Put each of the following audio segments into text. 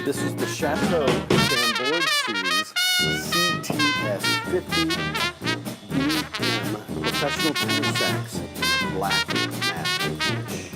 This is the Chateau Chambord Series CTS 50 BM Professional Tenor Sax Black Matte Finish.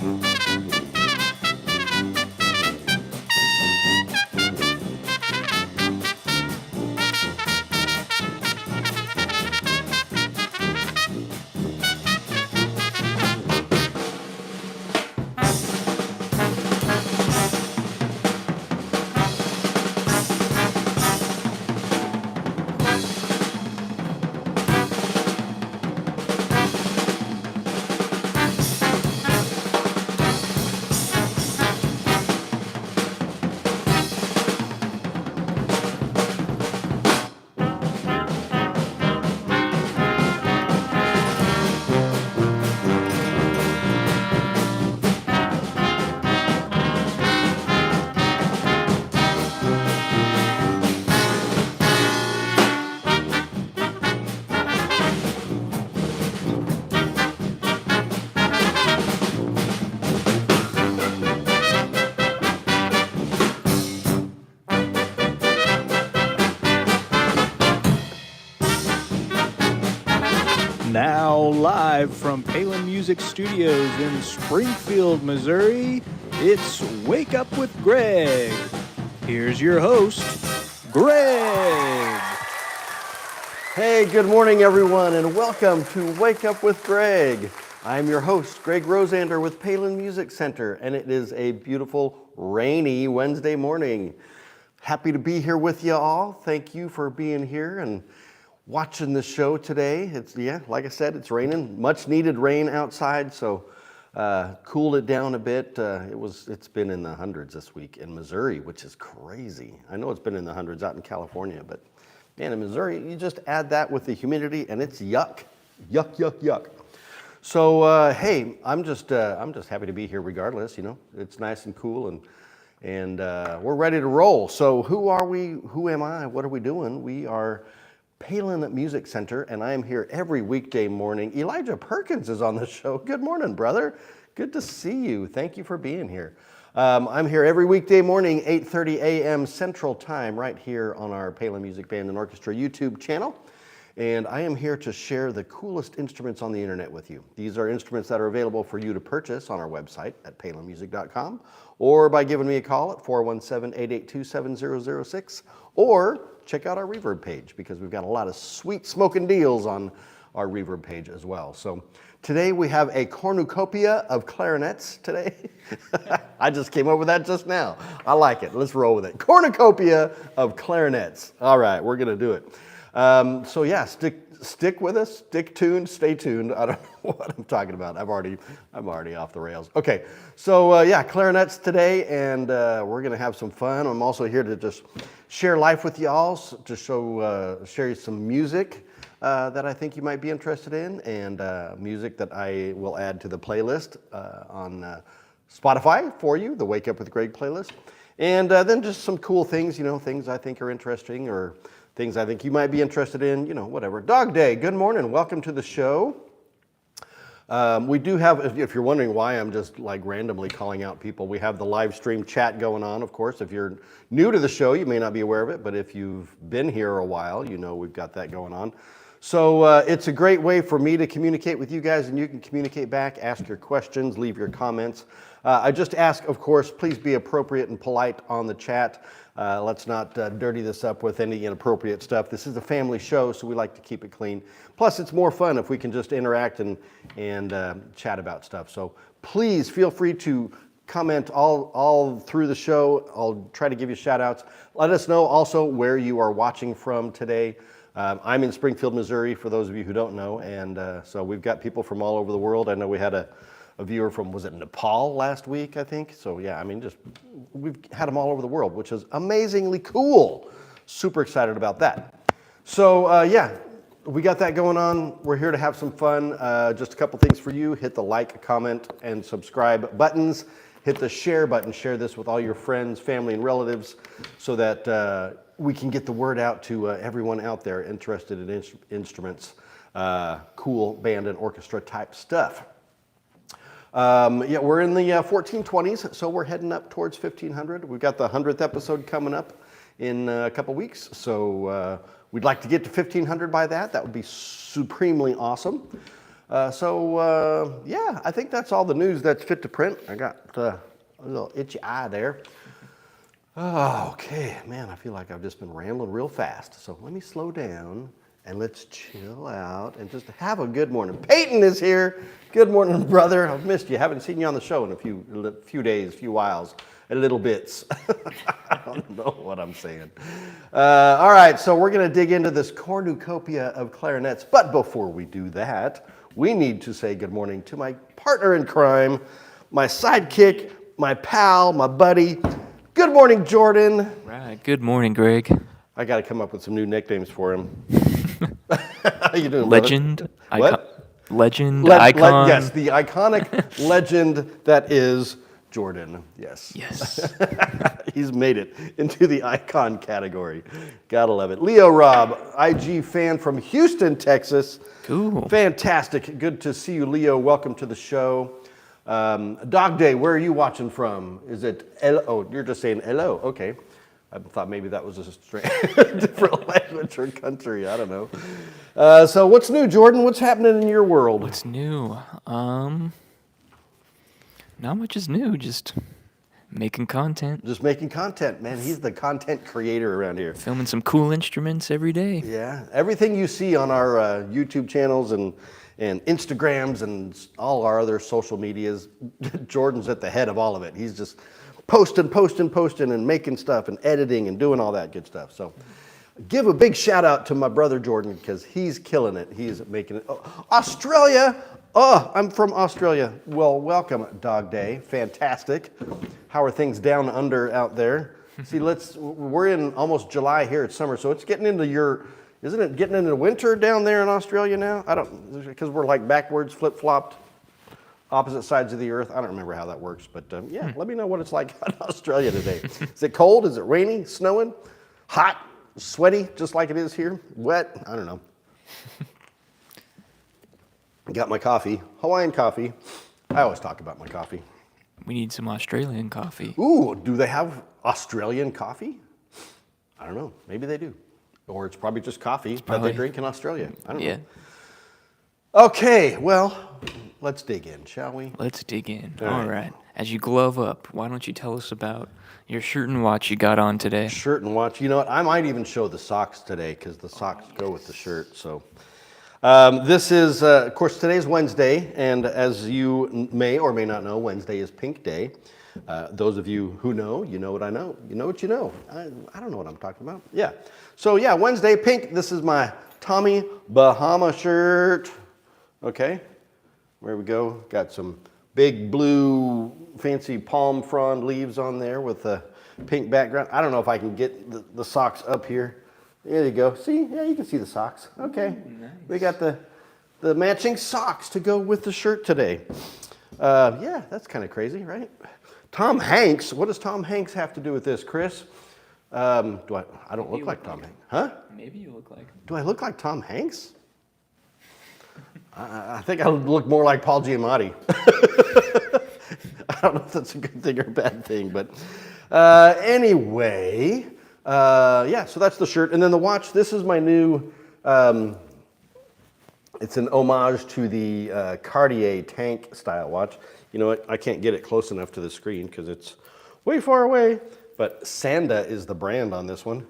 Now live from Palin Music Studios in Springfield, Missouri, it's Wake Up with Greg. Here's your host, Greg. Hey, good morning everyone, and welcome to Wake Up with Greg. I'm your host, Greg Rosander with Palin Music Center, and it is a beautiful, rainy Wednesday morning. Happy to be here with you all. Thank you for being here and watching the show today. Like I said, it's raining. Much needed rain outside, so cooled it down a bit. It's been in the hundreds this week in Missouri, which is crazy. I know it's been in the hundreds out in California, but man, in Missouri, you just add that with the humidity and it's yuck. Yuck. So hey, I'm just happy to be here regardless. You know, it's nice and cool and we're ready to roll. So who are we? Who am I? What are we doing? We are Palin Music Center, and I am here every weekday morning. Elijah Perkins is on the show. Good morning, brother. Good to see you. Thank you for being here. I'm here every weekday morning, 8:30 a.m. Central Time, right here on our Palin Music Band and Orchestra YouTube channel. And I am here to share the coolest instruments on the internet with you. These are instruments that are available for you to purchase on our website at palinmusic.com or by giving me a call at 417-882-7006 or check out our Reverb page because we've got a lot of sweet smoking deals on our Reverb page as well. So today we have a cornucopia of clarinets today. I just came up with that just now. I like it. Let's roll with it. Cornucopia of clarinets. All right, we're going to do it. So yeah, stick with us, stick tuned, stay tuned. I don't know what I'm talking about. I'm already off the rails. Okay, so yeah, clarinets today, and we're gonna have some fun. I'm also here to just share life with y'all, to share you some music that I think you might be interested in, and music that I will add to the playlist on Spotify for you, the Wake Up with Greg playlist, and then just some cool things, things I think are interesting or things I think you might be interested in, whatever. Dog Day, good morning, welcome to the show. We do have, if you're wondering why I'm just like randomly calling out people, we have the live stream chat going on, of course. If you're new to the show, you may not be aware of it, but if you've been here a while, we've got that going on. So it's a great way for me to communicate with you guys, and you can communicate back, ask your questions, leave your comments. I just ask, of course, please be appropriate and polite on the chat. Let's not dirty this up with any inappropriate stuff. This is a family show, so we like to keep it clean. Plus, it's more fun if we can just interact and chat about stuff. So please feel free to comment all through the show. I'll try to give you shout outs. Let us know also where you are watching from today. I'm in Springfield, Missouri, for those of you who don't know, and so we've got people from all over the world. I know we had a viewer from, was it Nepal last week, I think? So yeah, we've had them all over the world, which is amazingly cool. Super excited about that. So yeah, we got that going on. We're here to have some fun. Just a couple things for you. Hit the like, comment, and subscribe buttons. Hit the share button. Share this with all your friends, family, and relatives so that we can get the word out to everyone out there interested in instruments, cool band and orchestra type stuff. Yeah, we're in the 1420s, so we're heading up towards 1500. We've got the 100th episode coming up in a couple weeks, so we'd like to get to 1500 by that. That would be supremely awesome. Yeah, I think that's all the news that's fit to print. I got a little itchy eye there. Oh, okay, man, I feel like I've just been rambling real fast. So let me slow down and let's chill out and just have a good morning. Peyton is here. Good morning, brother. I've missed you. Haven't seen you on the show in a few days, few whiles, little bits. I don't know what I'm saying. All right, so we're going to dig into this cornucopia of clarinets. But before we do that, we need to say good morning to my partner in crime, my sidekick, my pal, my buddy. Good morning, Jordan. Right. Good morning, Greg. I got to come up with some new nicknames for him. How you doing, brother? Legend. What? Legend. Icon. Yes, the iconic legend that is Jordan. Yes. Yes. He's made it into the icon category. Gotta love it. Leo Robb, IG fan from Houston, Texas. Cool. Fantastic. Good to see you, Leo. Welcome to the show. Dog Day, where are you watching from? Is it oh, you're just saying hello. Okay. I thought maybe that was a different language or country. I don't know. So what's new, Jordan? What's happening in your world? What's new? Not much is new. Just making content. Just making content, man. He's the content creator around here. Filming some cool instruments every day. Yeah. Everything you see on our YouTube channels and Instagrams and all our other social medias, Jordan's at the head of all of it. He's just posting and making stuff and editing and doing all that good stuff. So give a big shout out to my brother Jordan because he's killing it. He's making it. Oh, Australia. Oh, I'm from Australia. Well, welcome, Dog Day. Fantastic. How are things down under out there? See, we're in almost July here. It's summer, so it's getting into isn't it getting into winter down there in Australia now? Because we're like backwards, flip-flopped, opposite sides of the earth. I don't remember how that works, but yeah, let me know what it's like in Australia today. Is it cold? Is it rainy? Snowing? Hot? Sweaty? Just like it is here? Wet? I don't know. Got my coffee, Hawaiian coffee. I always talk about my coffee. We need some Australian coffee. Ooh, do they have Australian coffee? I don't know. Maybe they do. Or it's probably just coffee that they drink in Australia. I don't know. Okay, well, let's dig in, shall we? Let's dig in. All All right. As you glove up, why don't you tell us about your shirt and watch you got on today? Shirt and watch. You know what? I might even show the socks today because the socks go with the shirt. So this is, of course, today's Wednesday. And as you may or may not know, Wednesday is Pink Day. Those of you who know, you know what I know. You know what you know. I don't know what I'm talking about. Yeah. So yeah, Wednesday, pink. This is my Tommy Bahama shirt. Okay. There we go. Got some big blue fancy palm frond leaves on there with a pink background. I don't know if I can get the socks up here. There you go. See? Yeah, you can see the socks. Okay. Nice. We got the matching socks to go with the shirt today. Yeah, that's kind of crazy, right? Tom Hanks. What does Tom Hanks have to do with this, Chris? I don't look like Tom Hanks. Huh? Maybe you look like him. Do I look like Tom Hanks? I think I look more like Paul Giamatti. I don't know if that's a good thing or a bad thing, but anyway, yeah, so that's the shirt. And then the watch, this is my new, it's an homage to the Cartier tank style watch. You know what, I can't get it close enough to the screen because it's way far away, but Sanda is the brand on this one.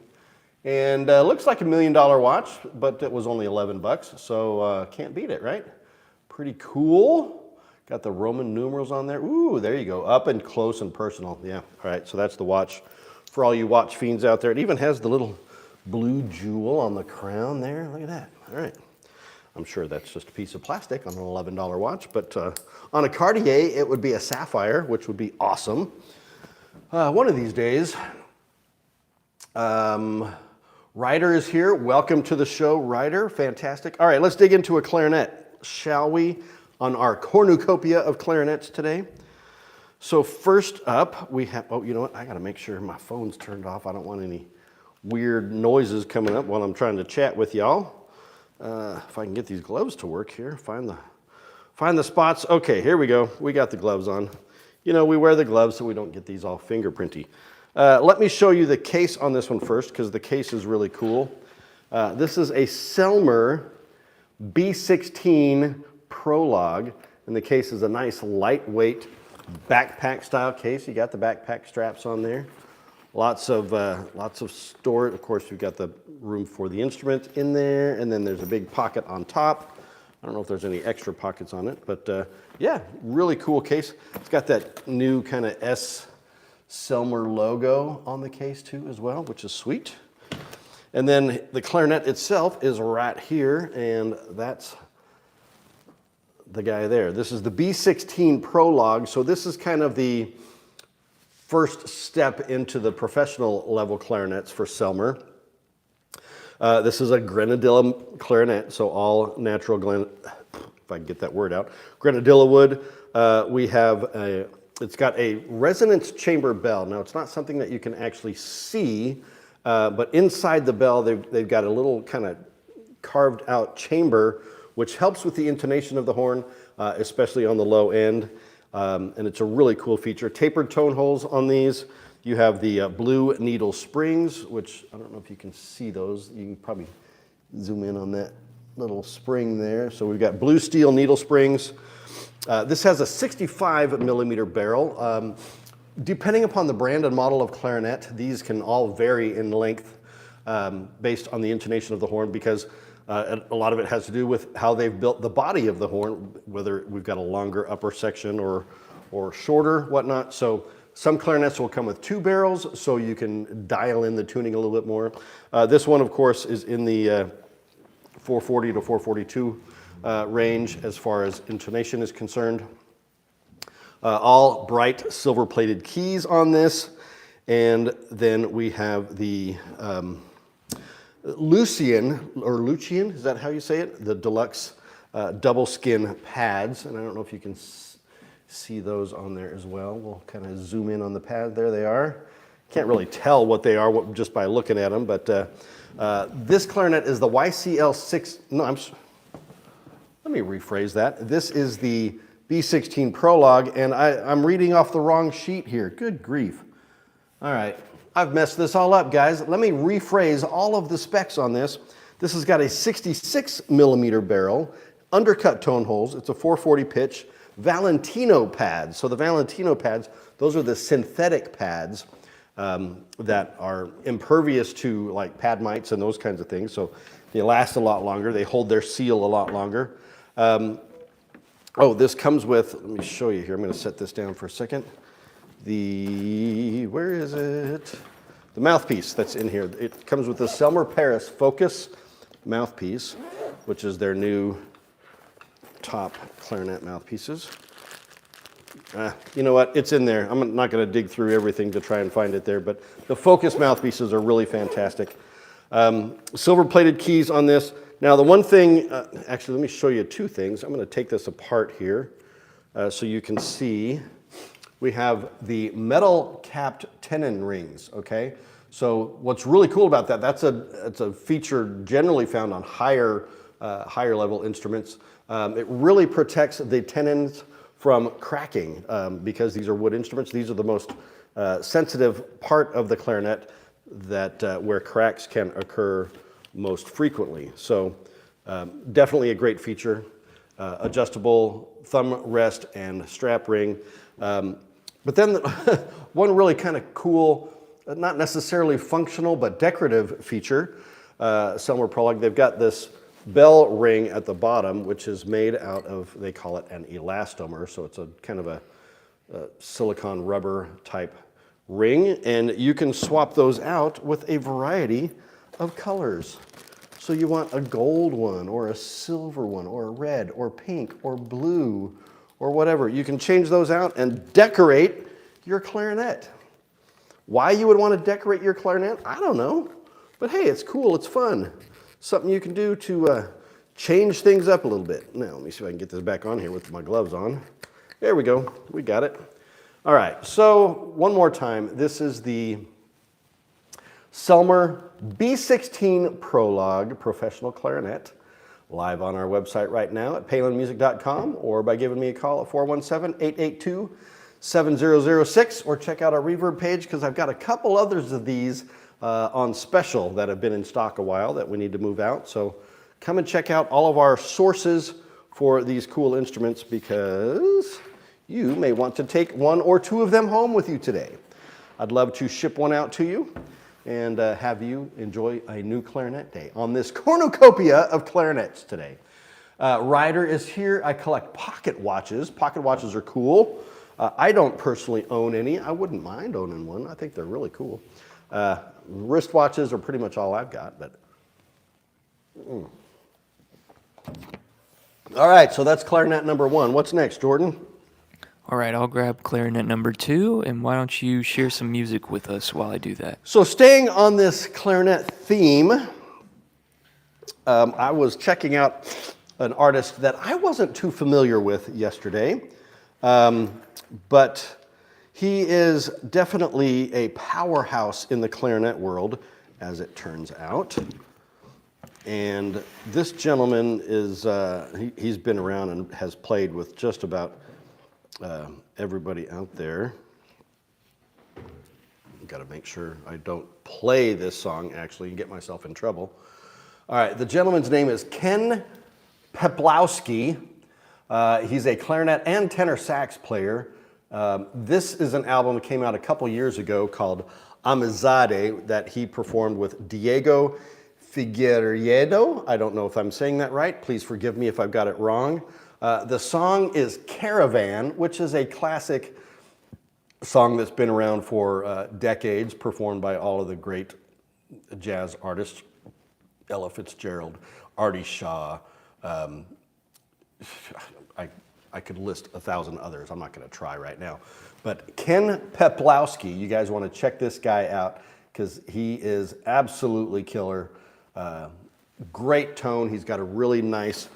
And looks like $1 million watch, but it was only 11 bucks, so can't beat it, right? Pretty cool. Got the Roman numerals on there. Ooh, there you go, up and close and personal. Yeah, all right, so that's the watch for all you watch fiends out there. It even has the little blue jewel on the crown there. Look at that, all right. I'm sure that's just a piece of plastic on an $11 watch, but on a Cartier, it would be a sapphire, which would be awesome. One of these days. Ryder is here. Welcome to the show, Ryder. Fantastic. All right, let's dig into a clarinet, shall we, on our cornucopia of clarinets today. So first up, we have, oh, you know what? I got to make sure my phone's turned off. I don't want any weird noises coming up while I'm trying to chat with y'all. If I can get these gloves to work here, find Find the spots. Okay, here we go. We got the gloves on. You know, we wear the gloves so we don't get these all fingerprinty. Let me show you the case on this one first, because the case is really cool. This is a Selmer B16 Prologue, and the case is a nice lightweight backpack style case. You got the backpack straps on there. Lots of storage. Of course, you've got the room for the instrument in there, and then there's a big pocket on top. I don't know if there's any extra pockets on it, but yeah, really cool case. It's got that new kind of S Selmer logo on the case too as well, which is sweet. And then the clarinet itself is right here, and that's the guy there. This is the B16 Prologue, so this is kind of the first step into the professional level clarinets for Selmer. This is a Grenadilla clarinet, so all natural, if I can get that word out, Grenadilla wood. It's got a resonance chamber bell. Now, it's not something that you can actually see, but inside the bell, they've got a little kind of carved out chamber, which helps with the intonation of the horn, especially on the low end. And it's a really cool feature. Tapered tone holes on these. You have the blue needle springs, which I don't know if you can see those. You can probably zoom in on that little spring there. So we've got blue steel needle springs. This has a 65 millimeter barrel. Depending upon the brand and model of clarinet, these can all vary in length based on the intonation of the horn, because a lot of it has to do with how they've built the body of the horn, whether we've got a longer upper section or shorter, whatnot. So some clarinets will come with 2 barrels, so you can dial in the tuning a little bit more. This one, of course, is in the 440 to 442 range as far as intonation is concerned. All bright silver-plated keys on this, and then we have the Lucian, is that how you say it? The deluxe double skin pads, and I don't know if you can see those on there as well. We'll kind of zoom in on the pad. There they are. Can't really tell what they are just by looking at them, but this clarinet is the YCL 6. No, let me rephrase that. This is the B16 Prologue, and I'm reading off the wrong sheet here. Good grief. All right, I've messed this all up, guys. Let me rephrase all of the specs on this. This has got a 66 millimeter barrel, undercut tone holes. It's a 440 pitch, Valentino pads. So the Valentino pads, those are the synthetic pads that are impervious to like pad mites and those kinds of things. So they last a lot longer. They hold their seal a lot longer. This comes with, let me show you here. I'm going to set this down for a second. Where is it? The mouthpiece that's in here. It comes with the Selmer Paris Focus mouthpiece, which is their new top clarinet mouthpieces. You know what? It's in there. I'm not going to dig through everything to try and find it there, but the Focus mouthpieces are really fantastic. Silver-plated keys on this. Now, the one thing, actually, let me show you 2 things. I'm going to take this apart here so you can see. We have the metal-capped tenon rings, okay? So what's really cool about that, it's a feature generally found on higher level instruments. It really protects the tenons from cracking because these are wood instruments. These are the most sensitive part of the clarinet where cracks can occur most frequently. So definitely a great feature. Adjustable thumb rest and strap ring. But then one really kind of cool, not necessarily functional, but decorative feature, Selmer Prologue, they've got this bell ring at the bottom, which is made out of, they call it an elastomer, so it's a kind of a silicone rubber type ring, and you can swap those out with a variety of colors. So you want a gold one, or a silver one, or a red, or pink, or blue, or whatever. You can change those out and decorate your clarinet. Why you would want to decorate your clarinet, I don't know. But hey, it's cool, it's fun. Something you can do to change things up a little bit. Now, let me see if I can get this back on here with my gloves on. There we go, we got it. All right, so one more time. This is the Selmer B16 Prologue Professional Clarinet. live on our website right now at palinmusic.com, or by giving me a call at 417-882-7006, or check out our Reverb page, because I've got a couple others of these on special that have been in stock a while that we need to move out. So come and check out all of our sources for these cool instruments, because you may want to take one or two of them home with you today. I'd love to ship one out to you and have you enjoy a new clarinet day on this cornucopia of clarinets today. Ryder is here. I collect pocket watches. Pocket watches are cool. I don't personally own any. I wouldn't mind owning one. I think they're really cool. Wrist watches are pretty much all I've got, but all right, so that's clarinet number 1. What's next, Jordan? All right, I'll grab clarinet number 2, and why don't you share some music with us while I do that? So staying on this clarinet theme, I was checking out an artist that I wasn't too familiar with yesterday, but he is definitely a powerhouse in the clarinet world, as it turns out. And this gentleman is, he's been around and has played with just about everybody out there. Got to make sure I don't play this song, actually, and get myself in trouble. All right, the gentleman's name is Ken Peplowski. He's a clarinet and tenor sax player. This is an album that came out a couple years ago called Amizade that he performed with Diego Figueiredo. I don't know if I'm saying that right. Please forgive me if I've got it wrong. The song is Caravan, which is a classic song that's been around for decades, performed by all of the great jazz artists, Ella Fitzgerald, Artie Shaw. I could list 1,000 others. I'm not going to try right now. But Ken Peplowski, you guys want to check this guy out, because he is absolutely killer. Great tone. He's got a really nice,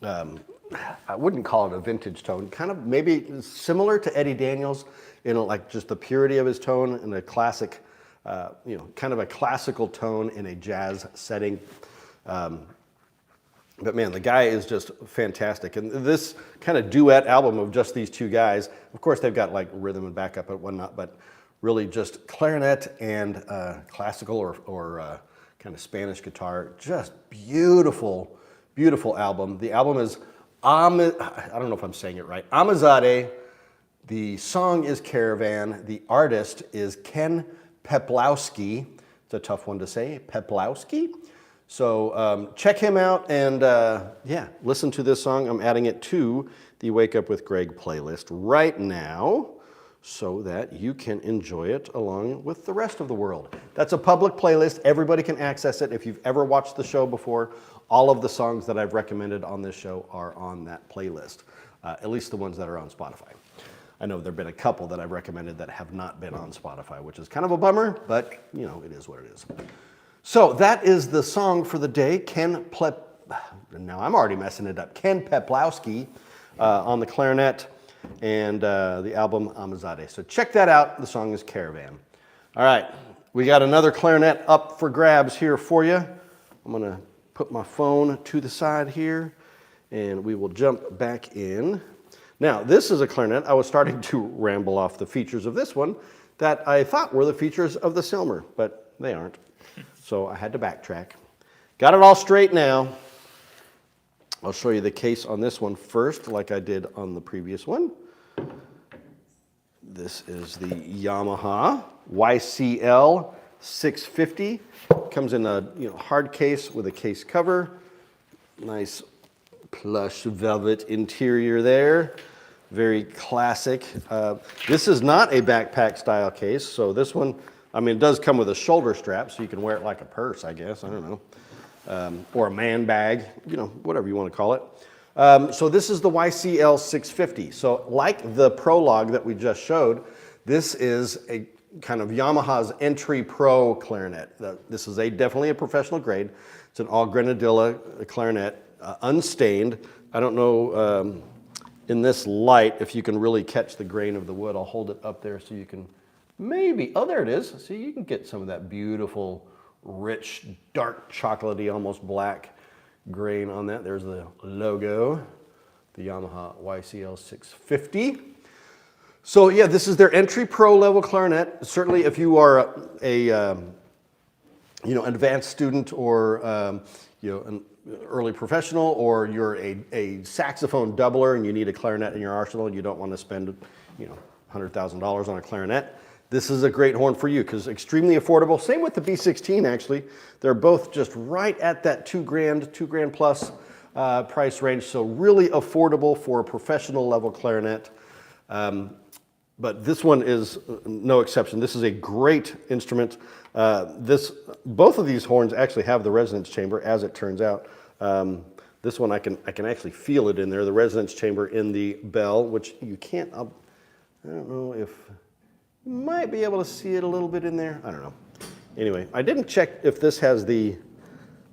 I wouldn't call it a vintage tone, kind of maybe similar to Eddie Daniels in like just the purity of his tone and a classic, kind of a classical tone in a jazz setting. But man, the guy is just fantastic. And this kind of duet album of just these two guys, of course they've got like rhythm and backup and whatnot, but really just clarinet and classical or kind of Spanish guitar. Just beautiful, beautiful album. The album is, I don't know if I'm saying it right, Amizade. The song is Caravan. The artist is Ken Peplowski. It's a tough one to say, Peplowski. So check him out and yeah, listen to this song. I'm adding it to the Wake Up with Greg playlist right now so that you can enjoy it along with the rest of the world. That's a public playlist. Everybody can access it. If you've ever watched the show before, all of the songs that I've recommended on this show are on that playlist, at least the ones that are on Spotify. I know there have been a couple that I've recommended that have not been on Spotify, which is kind of a bummer, but you know, it is what it is. So that is the song for the day. Now I'm already messing it up. Ken Peplowski on the clarinet and the album Amizade. So check that out. The song is Caravan. All right, we got another clarinet up for grabs here for you. I'm gonna put my phone to the side here and we will jump back in. Now, this is a clarinet. I was starting to ramble off the features of this one that I thought were the features of the Silmer, but they aren't. So I had to backtrack. Got it all straight now. I'll show you the case on this one first, like I did on the previous one. This is the Yamaha YCL 650. Comes in a hard case with a case cover. Nice plush velvet interior there. Very classic. This is not a backpack style case, so this one, I mean, it does come with a shoulder strap, so you can wear it like a purse, I guess. I don't know. Or a man bag, whatever you want to call it. So this is the YCL 650. So like the Prologue that we just showed, this is a kind of Yamaha's entry pro clarinet. This is definitely a professional grade. It's an all Grenadilla clarinet, unstained. I don't know in this light if you can really catch the grain of the wood. I'll hold it up there so you can maybe, oh, there it is. See, you can get some of that beautiful, rich, dark, chocolatey, almost black grain on that. There's the logo, the Yamaha YCL 650. So yeah, this is their entry pro level clarinet. Certainly if you are an advanced student or an early professional, or you're a saxophone doubler and you need a clarinet in your arsenal and you don't want to spend $100,000 on a clarinet, this is a great horn for you because extremely affordable. Same with the B16 actually. They're both just right at that $2,000 plus price range. So really affordable for a professional level clarinet. But this one is no exception. This is a great instrument. Both of these horns actually have the resonance chamber, as it turns out. This one I can actually feel it in there. The resonance chamber in the bell, which you can't. I don't know if you might be able to see it a little bit in there. I don't know. Anyway, I didn't check if this has the.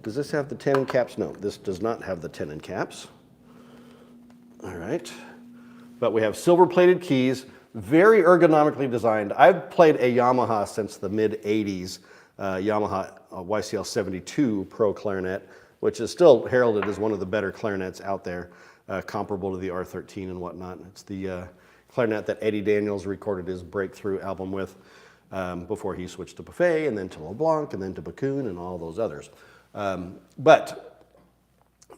Does this have the tenon caps? No, this does not have the tenon caps. All right, but we have silver-plated keys. Very ergonomically designed. I've played a Yamaha since the mid-'80s, Yamaha YCL 72 Pro clarinet, which is still heralded as one of the better clarinets out there, comparable to the R13 and whatnot. It's the clarinet that Eddie Daniels recorded his breakthrough album with before he switched to Buffet, and then to LeBlanc, and then to Bakun, and all those others. But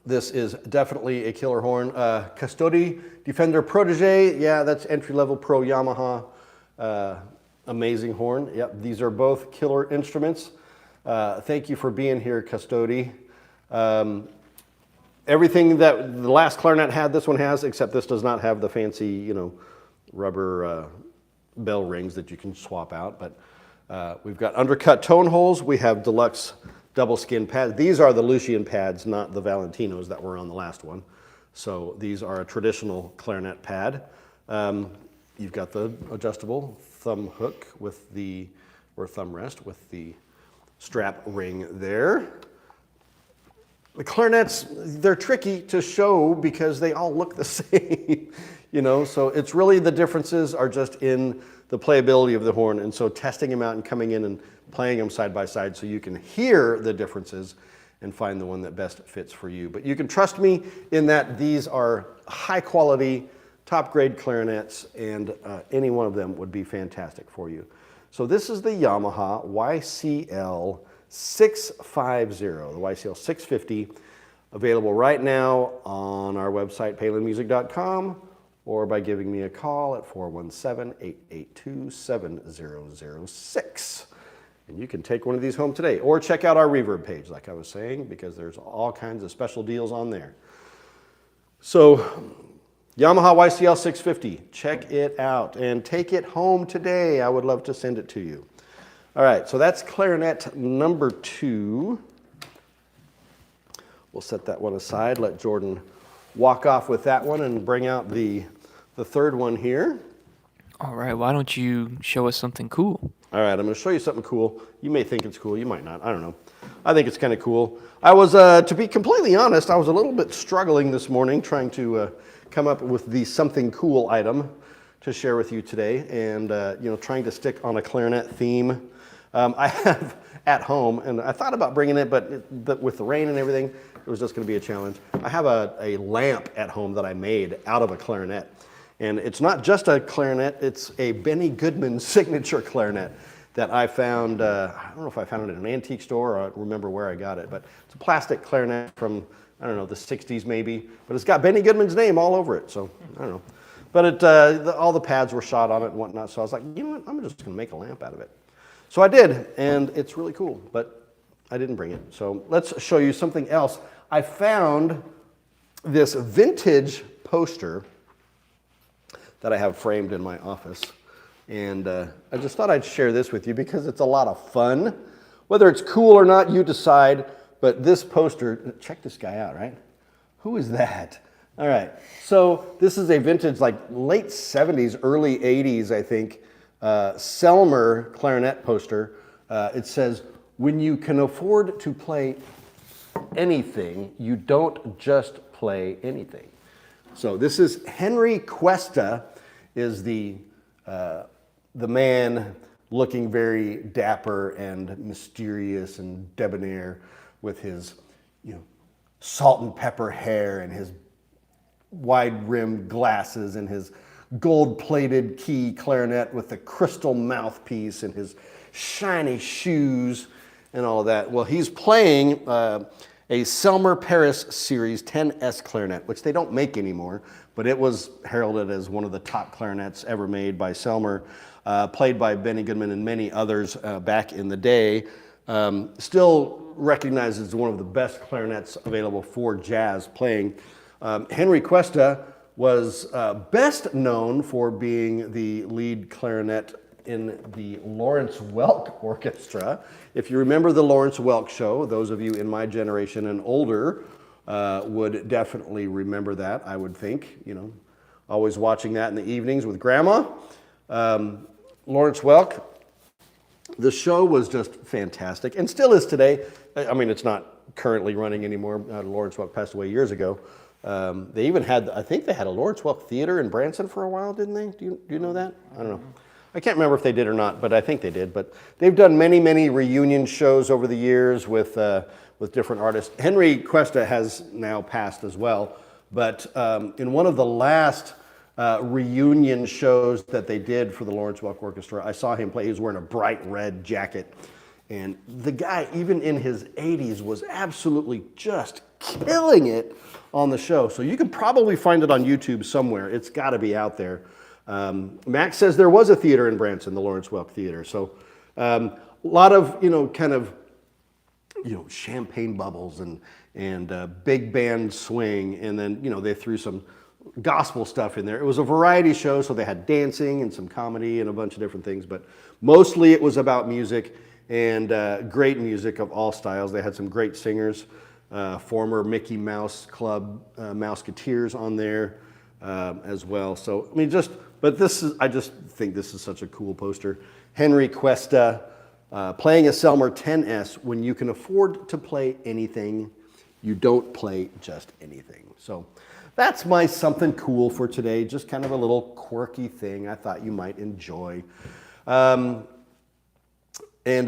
this is definitely a killer horn. Custodi Defender Protege, yeah, that's entry-level pro Yamaha. Amazing horn. Yep, these are both killer instruments. Thank you for being here, Custodi. Everything that the last clarinet had, this one has, except this does not have the fancy, rubber bell rings that you can swap out. But we've got undercut tone holes. We have deluxe double skin pads. These are the Lucian pads, not the Valentinos that were on the last one. So these are a traditional clarinet pad. You've got the adjustable thumb hook with or thumb rest with the strap ring there. The clarinets, they're tricky to show because they all look the same, so it's really the differences are just in the playability of the horn. And so testing them out and coming in and playing them side by side so you can hear the differences and find the one that best fits for you. But you can trust me in that these are high quality, top grade clarinets, and any one of them would be fantastic for you. So this is the Yamaha YCL 650, the YCL 650, available right now on our website, palinmusic.com, or by giving me a call at 417-882-7006. And you can take one of these home today, or check out our Reverb page, like I was saying, because there's all kinds of special deals on there. So, Yamaha YCL 650, check it out and take it home today. I would love to send it to you. All right, so that's clarinet number 2. We'll set that one aside, let Jordan walk off with that one and bring out the third one here. All right, why don't you show us something cool? All right, I'm going to show you something cool. You may think it's cool, you might not. I don't know. I think it's kind of cool. I was, to be completely honest, I was a little bit struggling this morning trying to come up with the something cool item to share with you today, and trying to stick on a clarinet theme. I have at home, and I thought about bringing it, but with the rain and everything, it was just going to be a challenge. I have a lamp at home that I made out of a clarinet. And it's not just a clarinet, it's a Benny Goodman signature clarinet that I found, I don't know if I found it in an antique store or I don't remember where I got it, but it's a plastic clarinet from, I don't know, the 60s maybe, but it's got Benny Goodman's name all over it, so I don't know. But all the pads were shot on it and whatnot, so I was like, you know what, I'm just gonna make a lamp out of it. So I did, and it's really cool, but I didn't bring it. So let's show you something else. I found this vintage poster that I have framed in my office. And I just thought I'd share this with you because it's a lot of fun. Whether it's cool or not, you decide. But this poster, check this guy out, right? Who is that? All right, so this is a vintage, like late 70s, early 80s, I think, Selmer clarinet poster. It says, when you can afford to play anything, you don't just play anything. So this is Henry Cuesta, is the man looking very dapper and mysterious and debonair with his salt and pepper hair and his wide-rimmed glasses and his gold-plated key clarinet with the crystal mouthpiece and his shiny shoes and all of that. Well, he's playing a Selmer Paris Series 10S clarinet, which they don't make anymore, but it was heralded as one of the top clarinets ever made by Selmer, played by Benny Goodman and many others back in the day. Still recognized as one of the best clarinets available for jazz playing. Henry Cuesta was best known for being the lead clarinet in the Lawrence Welk Orchestra. If you remember the Lawrence Welk show, those of you in my generation and older would definitely remember that, I would think. You know, always watching that in the evenings with Grandma. Lawrence Welk, the show was just fantastic and still is today. I mean, it's not currently running anymore. Lawrence Welk passed away years ago. They even had, I think they had a Lawrence Welk Theater in Branson for a while, didn't they? Do you know that? I don't know. I can't remember if they did or not, but I think they did. But they've done many, many reunion shows over the years with different artists. Henry Cuesta has now passed as well. But in one of the last reunion shows that they did for the Lawrence Welk Orchestra, I saw him play. He was wearing a bright red jacket. And the guy, even in his 80s, was absolutely just killing it on the show. So you can probably find it on YouTube somewhere. It's got to be out there. Max says there was a theater in Branson, the Lawrence Welk Theater. So a lot of, champagne bubbles and big band swing. And then, they threw some gospel stuff in there. It was a variety show, so they had dancing and some comedy and a bunch of different things. But mostly it was about music and great music of all styles. They had some great singers, former Mickey Mouse Club Mouseketeers on there as well. So, I just think this is such a cool poster. Henry Cuesta playing a Selmer 10S. When you can afford to play anything, you don't play just anything. So that's my something cool for today. Just kind of a little quirky thing I thought you might enjoy. And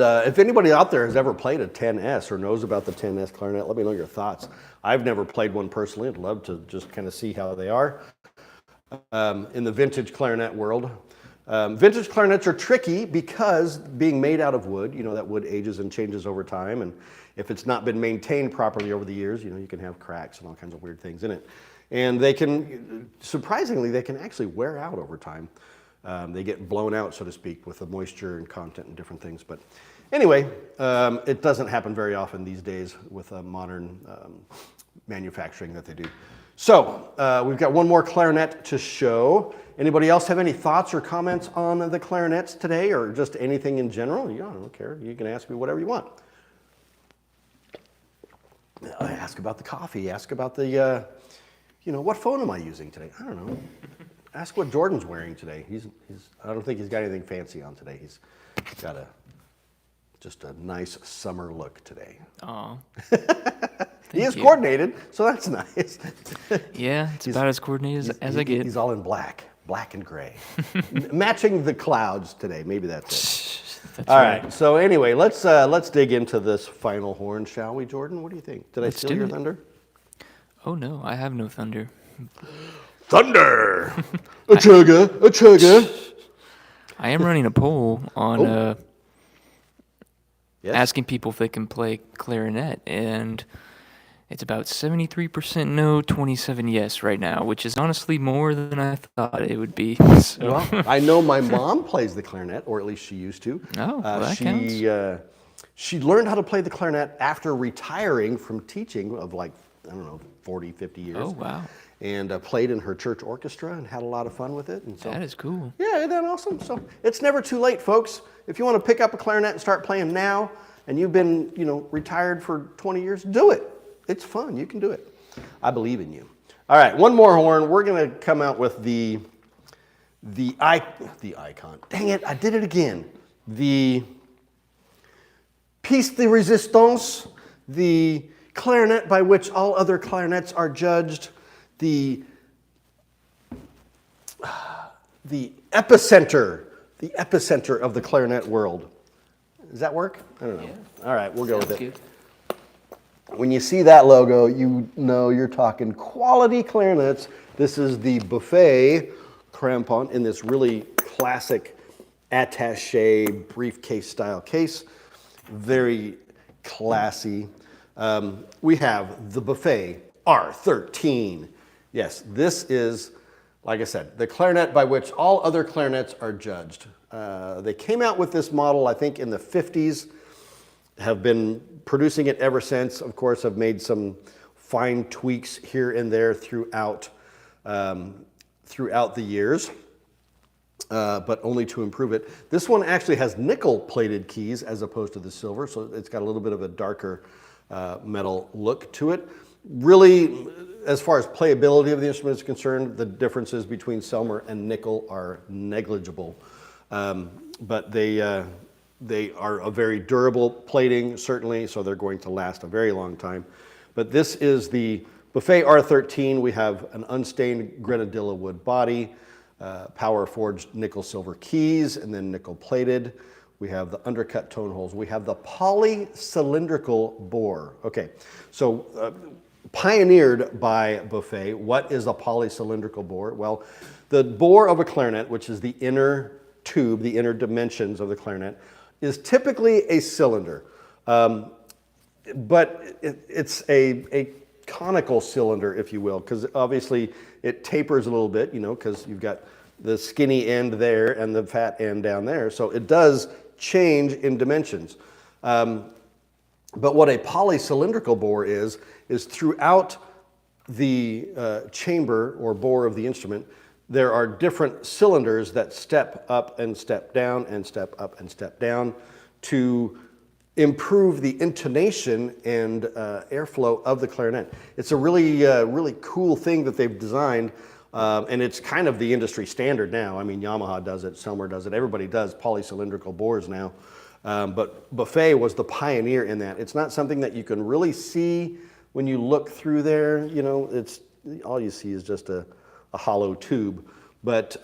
if anybody out there has ever played a 10S or knows about the 10S clarinet, let me know your thoughts. I've never played one personally. I'd love to just kind of see how they are. In the vintage clarinet world. Vintage clarinets are tricky because being made out of wood, that wood ages and changes over time. And if it's not been maintained properly over the years, you can have cracks and all kinds of weird things in it. And they can, surprisingly, they can actually wear out over time. They get blown out, so to speak, with the moisture and content and different things. But anyway, it doesn't happen very often these days with modern manufacturing that they do. So we've got one more clarinet to show. Anybody else have any thoughts or comments on the clarinets today, or just anything in general? I don't care. You can ask me whatever you want. Ask about the coffee. Ask about the, what phone am I using today? I don't know. Ask what Jordan's wearing today. I don't think he's got anything fancy on today. He's got just a nice summer look today. Aw. He is coordinated, so that's nice. Yeah, it's about as coordinated as I get. He's all in black and gray. Matching the clouds today, maybe that's it. That's all right. right, so anyway, let's dig into this final horn, shall we, Jordan? What do you think? Did I steal your thunder? Oh no, I have no thunder. Thunder! A chugga. I am running a poll on Yes? asking people if they can play clarinet, and it's about 73% no, 27% yes right now, which is honestly more than I thought it would be. So. Well, I know my mom plays the clarinet, or at least she used to. Oh, well, that counts. She learned how to play the clarinet after retiring from teaching of 40, 50 years. Oh, wow. And played in her church orchestra and had a lot of fun with it. And so, That is cool. yeah, isn't that awesome? So it's never too late, folks. If you want to pick up a clarinet and start playing now, and you've been, retired for 20 years, do it. It's fun. You can do it. I believe in you. All right, one more horn. We're going to come out with the icon. Dang it, I did it again. The pièce de résistance, the clarinet by which all other clarinets are judged, the epicenter of the clarinet world. Does that work? I don't know. Yeah. All right, we'll go with Sounds it. good. When you see that logo, you know you're talking quality clarinets. This is the Buffet crampon in this really classic attache briefcase style case. Very classy. We have the Buffet R13. Yes, this is, like I said, the clarinet by which all other clarinets are judged. They came out with this model, I think, in the 50s, have been producing it ever since. Of course, have made some fine tweaks here and there throughout the years, but only to improve it. This one actually has nickel-plated keys as opposed to the silver, so it's got a little bit of a darker metal look to it. Really, as far as playability of the instrument is concerned, the differences between Selmer and nickel are negligible. But they are a very durable plating, certainly, so they're going to last a very long time. But this is the Buffet R13. We have an unstained grenadilla wood body, power forged nickel silver keys, and then nickel plated. We have the undercut tone holes. We have the polycylindrical bore. Okay, so pioneered by Buffet. What is a polycylindrical bore? Well, the bore of a clarinet, which is the inner tube, the inner dimensions of the clarinet, is typically a cylinder. But it's a conical cylinder, if you will, because obviously it tapers a little bit, you know, because you've got the skinny end there and the fat end down there. So it does change in dimensions. But what a polycylindrical bore is throughout the chamber or bore of the instrument, there are different cylinders that step up and step down and step up and step down to improve the intonation and airflow of the clarinet. It's a really cool thing that they've designed, and it's kind of the industry standard now. I mean, Yamaha does it, Selmer does it, everybody does polycylindrical bores now. But Buffet was the pioneer in that. It's not something that you can really see when you look through there. You know, it's all you see is just a hollow tube. But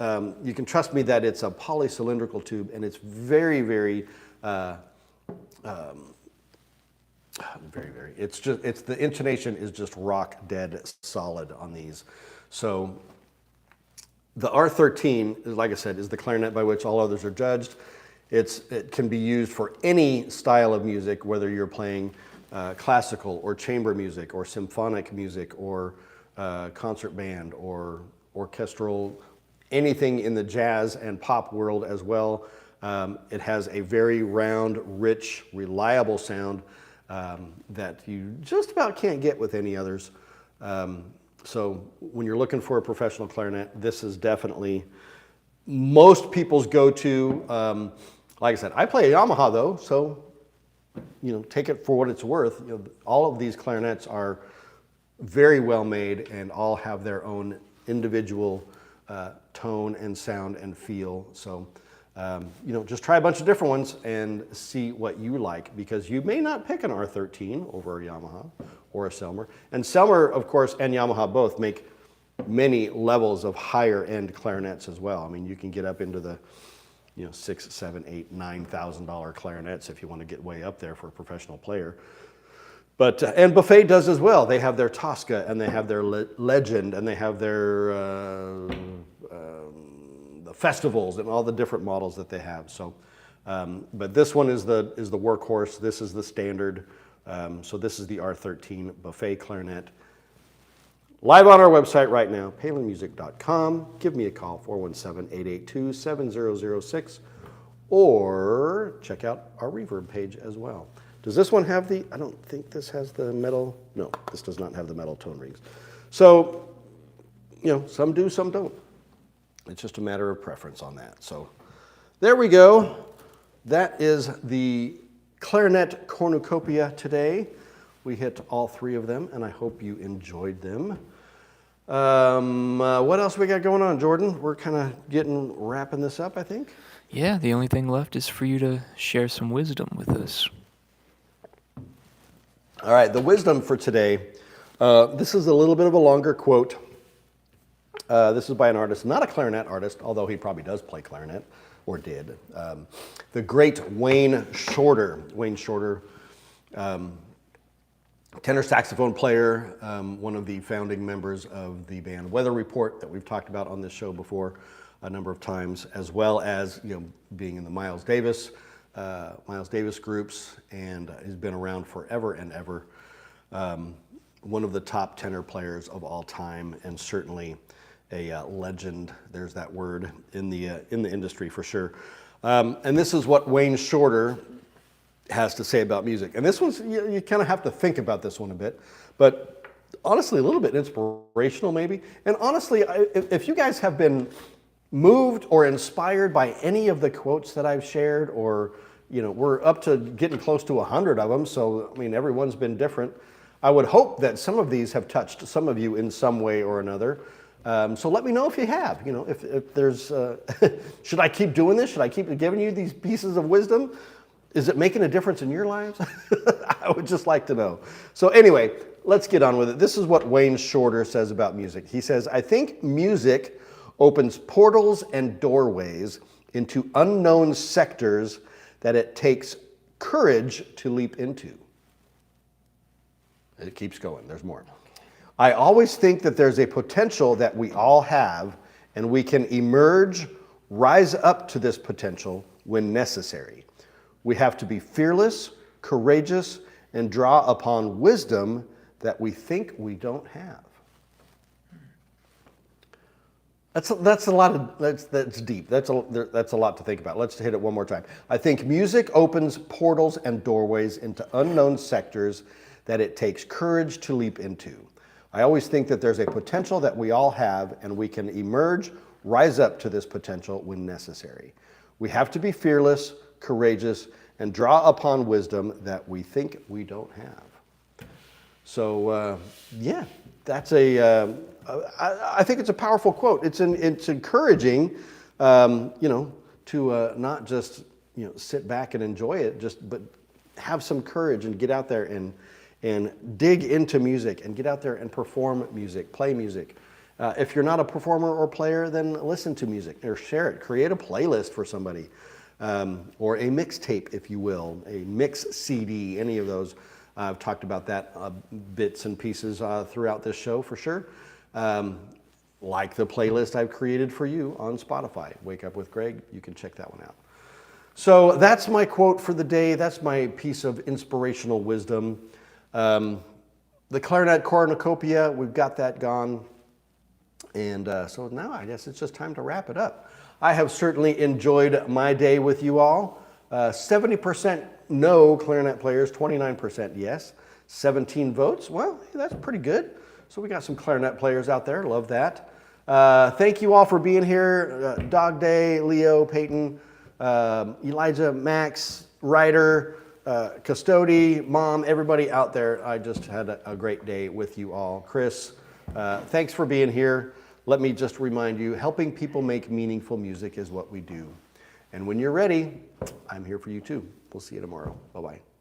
you can trust me that it's a polycylindrical tube, and it's very, it's the intonation is just rock dead solid on these. So the R13, like I said, is the clarinet by which all others are judged. It can be used for any style of music, whether you're playing classical or chamber music or symphonic music or concert band or orchestral, anything in the jazz and pop world as well. It has a very round, rich, reliable sound that you just about can't get with any others. So when you're looking for a professional clarinet, this is definitely most people's go-to. Like I said, I play a Yamaha though, so you know, take it for what it's worth. You know, all of these clarinets are very well made and all have their own individual tone and sound and feel. So you know, just try a bunch of different ones and see what you like, because you may not pick an R13 over a Yamaha or a Selmer. And Selmer, of course, and Yamaha both make many levels of higher end clarinets as well. I mean, you can get up into the, you know, $6,000, $7,000, $8,000, $9,000 clarinets if you want to get way up there for a professional player. But and Buffet does as well. They have their Tosca and they have their Legend and they have their the festivals and all the different models that they have. So, but this one is the workhorse. This is the standard. So this is the R13 Buffet clarinet. Live on our website right now, palinmusic.com. Give me a call, 417-882-7006, or check out our reverb page as well. Does this one have I don't think this has the metal. No, this does not have the metal tone rings. So, you know, some do, some don't. It's just a matter of preference on that. So there we go. That is the clarinet cornucopia today. We hit all three of them, and I hope you enjoyed them. What else we got going on, Jordan? We're kind of wrapping this up, I think. Yeah, the only thing left is for you to share some wisdom with us. All right, the wisdom for today. This is a little bit of a longer quote. This is by an artist, not a clarinet artist, although he probably does play clarinet, or did. The great Wayne Shorter. Wayne Shorter tenor saxophone player, one of the founding members of the band Weather Report that we've talked about on this show before a number of times, as well as being in the Miles Davis groups, and has been around forever and ever. One of the top tenor players of all time, and certainly a legend. There's that word in the industry for sure. And this is what Wayne Shorter has to say about music. And this one's, you kind of have to think about this one a bit, but honestly, a little bit inspirational maybe. And honestly, if you guys have been moved or inspired by any of the quotes that I've shared, or, we're up to getting close to 100 of them, so, I mean, everyone's been different. I would hope that some of these have touched some of you in some way or another. So let me know if you have, if there's, should I keep doing this? Should I keep giving you these pieces of wisdom? Is it making a difference in your lives? I would just like to know. So anyway, let's get on with it. This is what Wayne Shorter says about music. He says, "I think music opens portals and doorways into unknown sectors that it takes courage to leap into." It keeps going. There's more. "I always think that there's a potential that we all have, and we can emerge, rise up to this potential when necessary. We have to be fearless, courageous, and draw upon wisdom that we think we don't have." That's a lot of that's deep. That's a lot to think about. Let's hit it one more time. "I think music opens portals and doorways into unknown sectors that it takes courage to leap into. I always think that there's a potential that we all have, and we can emerge, rise up to this potential when necessary. We have to be fearless, courageous, and draw upon wisdom that we think we don't have." So, that's I think it's a powerful quote. It's encouraging, to not just sit back and enjoy it, but have some courage and get out there and dig into music and get out there and perform music, play music. If you're not a performer or player, then listen to music or share it. Create a playlist for somebody, or a mixtape, if you will, a mix CD, any of those. I've talked about that bits and pieces throughout this show for sure. Like the playlist I've created for you on Spotify, Wake Up with Greg. You can check that one out. So that's my quote for the day. That's my piece of inspirational wisdom. The clarinet cornucopia, we've got that gone. And so now I guess it's just time to wrap it up. I have certainly enjoyed my day with you all. 70% no clarinet players, 29% yes. 17 votes, well, that's pretty good. So we got some clarinet players out there, love that. Thank you all for being here. Dog Day, Leo, Peyton, Elijah, Max, Ryder, Custody, Mom, everybody out there. I just had a great day with you all. Chris, thanks for being here. Let me just remind you, helping people make meaningful music is what we do. And when you're ready, I'm here for you too. We'll see you tomorrow. Bye-bye.